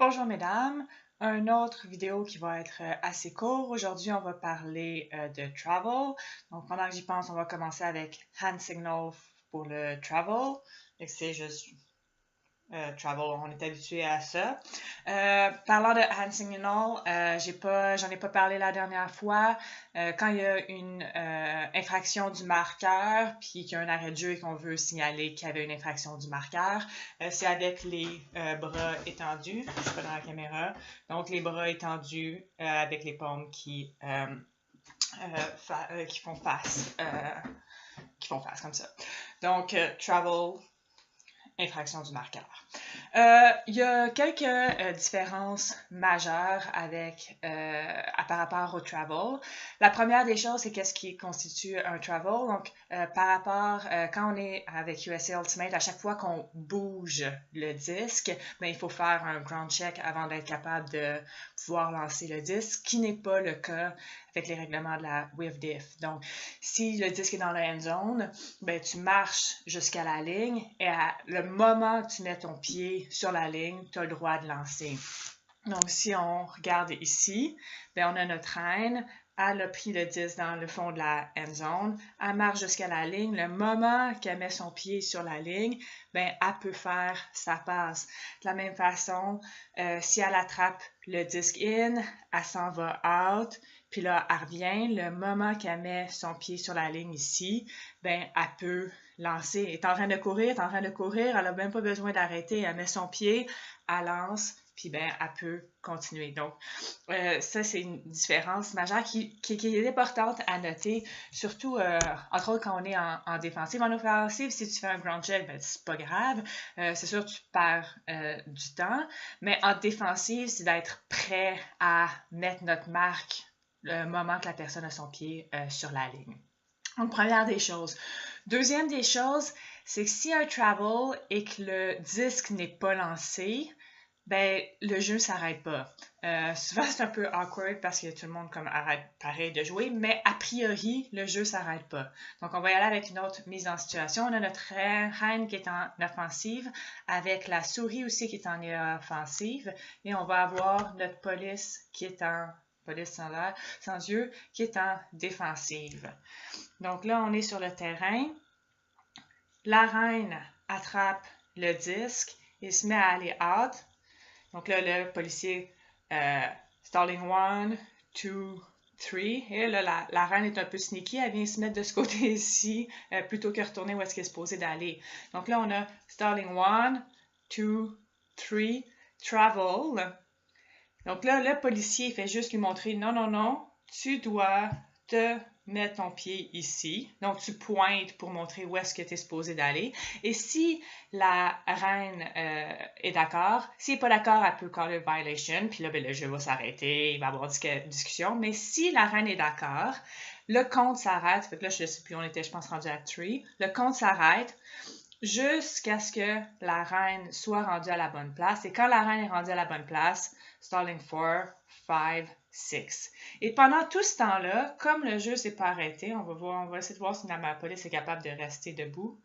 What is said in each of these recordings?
Bonjour mesdames, une autre vidéo qui va être assez court. Aujourd'hui, on va parler de travel. Donc, pendant que j'y pense, on va commencer avec hand signal pour le travel. C'est juste travel, on est habitué à ça. Parlant de hand signal, j'en ai pas parlé la dernière fois. Quand il y a une infraction du marqueur, puis qu'il y a un arrêt de jeu et qu'on veut signaler qu'il y avait une infraction du marqueur, c'est avec les bras étendus. Je suis pas dans la caméra. Donc, les bras étendus avec les paumes qui font face. Qui font face comme ça. Donc, travel, infraction du marqueur. Il y a quelques différences majeures par rapport au travel. La première des choses, c'est qu'est-ce qui constitue un travel. Donc, par rapport, quand on est avec USA Ultimate, à chaque fois qu'on bouge le disque, ben, il faut faire un ground check avant d'être capable de pouvoir lancer le disque, ce qui n'est pas le cas avec les règlements de la WIFDIF. Donc, si le disque est dans la end zone, ben, tu marches jusqu'à la ligne et le moment que tu mets ton pied sur la ligne, tu as le droit de lancer. Donc, si on regarde ici, ben, on a notre reine. Elle a pris le disque dans le fond de la end zone. Elle marche jusqu'à la ligne. Le moment qu'elle met son pied sur la ligne, ben, elle peut faire sa passe. De la même façon, si elle attrape le disque in, elle s'en va out. Puis là, elle revient. Le moment qu'elle met son pied sur la ligne ici, ben, elle peut lancer. Elle est en train de courir, elle n'a même pas besoin d'arrêter. Elle met son pied, elle lance, puis ben, elle peut continuer. Donc, ça, c'est une différence majeure qui est importante à noter, surtout, entre autres, quand on est en défensive. En offensive, si tu fais un ground check, ben, c'est pas grave. C'est sûr, tu perds du temps, mais en défensive, c'est d'être prêt à mettre notre marque le moment que la personne a son pied sur la ligne. Donc, première des choses. Deuxième des choses, c'est que si un travel et que le disque n'est pas lancé, ben, le jeu ne s'arrête pas. Souvent, c'est un peu awkward parce que tout le monde comme arrête pareil de jouer, mais a priori, le jeu ne s'arrête pas. Donc, on va y aller avec une autre mise en situation. On a notre reine qui est en offensive, avec la souris aussi qui est en offensive, et on va avoir notre police qui est en police sans yeux, qui est en défensive. Donc là, on est sur le terrain. La reine attrape le disque et se met à aller out. Donc là, le policier, stalling 1, 2, 3. Et là, la reine est un peu sneaky. Elle vient se mettre de ce côté-ci plutôt que retourner où est-ce qu'elle est supposée d'aller. Donc là, on a stalling 1, 2, 3, travel. Donc là, le policier fait juste lui montrer, non, tu dois te mettre ton pied ici. Donc, tu pointes pour montrer où est-ce que tu es supposé d'aller. Et si la reine est d'accord, s'il n'est pas d'accord, elle peut caller violation. Puis là, ben, le jeu va s'arrêter, il va y avoir discussion. Mais si la reine est d'accord, le compte s'arrête. Fait que là, je ne sais plus, on était, je pense, rendu à 3. Le compte s'arrête jusqu'à ce que la reine soit rendue à la bonne place. Et quand la reine est rendue à la bonne place, stalling 4, 5, 6. Et pendant tout ce temps-là, comme le jeu ne s'est pas arrêté, on va essayer de voir si la police est capable de rester debout.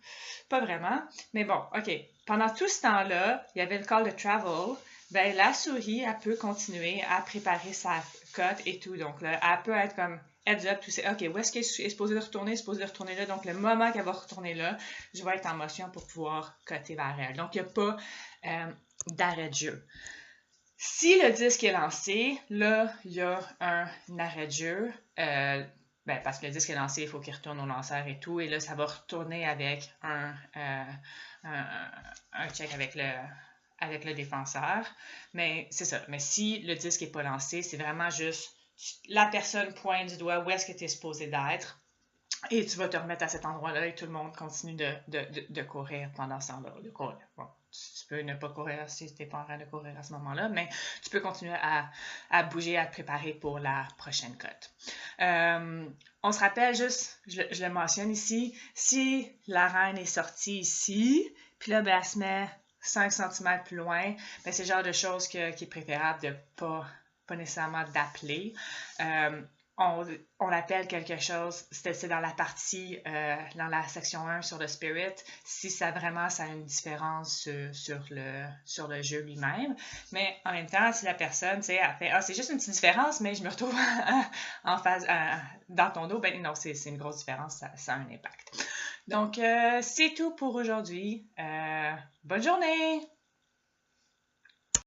Pas vraiment, mais bon, OK. Pendant tout ce temps-là, il y avait le call de travel. Ben, la souris, elle peut continuer à préparer sa cote et tout. Donc là, elle peut être comme heads up, tu sais, OK, où est-ce qu'elle est supposée de retourner? Elle est supposée de retourner là. Donc, le moment qu'elle va retourner là, je vais être en motion pour pouvoir coter vers elle. Donc, il n'y a pas d'arrêt de jeu. Si le disque est lancé, là, il y a un arrêt de jeu. Ben, parce que le disque est lancé, il faut qu'il retourne au lanceur et tout. Et là, ça va retourner avec un check avec le défenseur. Mais c'est ça. Mais si le disque n'est pas lancé, c'est vraiment juste la personne pointe du doigt où est-ce que tu es supposé d'être. Et tu vas te remettre à cet endroit-là et tout le monde continue de courir pendant ce temps-là. De courir. Bon, tu peux ne pas courir si tu n'es pas en train de courir à ce moment-là, mais tu peux continuer à bouger, à te préparer pour la prochaine cote. On se rappelle juste, je le mentionne ici, si la reine est sortie ici, puis là, ben, elle se met 5 cm plus loin, ben, c'est le genre de choses qui est préférable de pas nécessairement d'appeler. on appelle quelque chose, c'est dans la partie, dans la section 1 sur le spirit, si ça a une différence sur le jeu lui-même. Mais en même temps, si la personne, tu sais, elle fait, c'est juste une petite différence, mais je me retrouve en phase, dans ton dos, ben non, c'est une grosse différence, ça a un impact. Donc, c'est tout pour aujourd'hui. Bonne journée!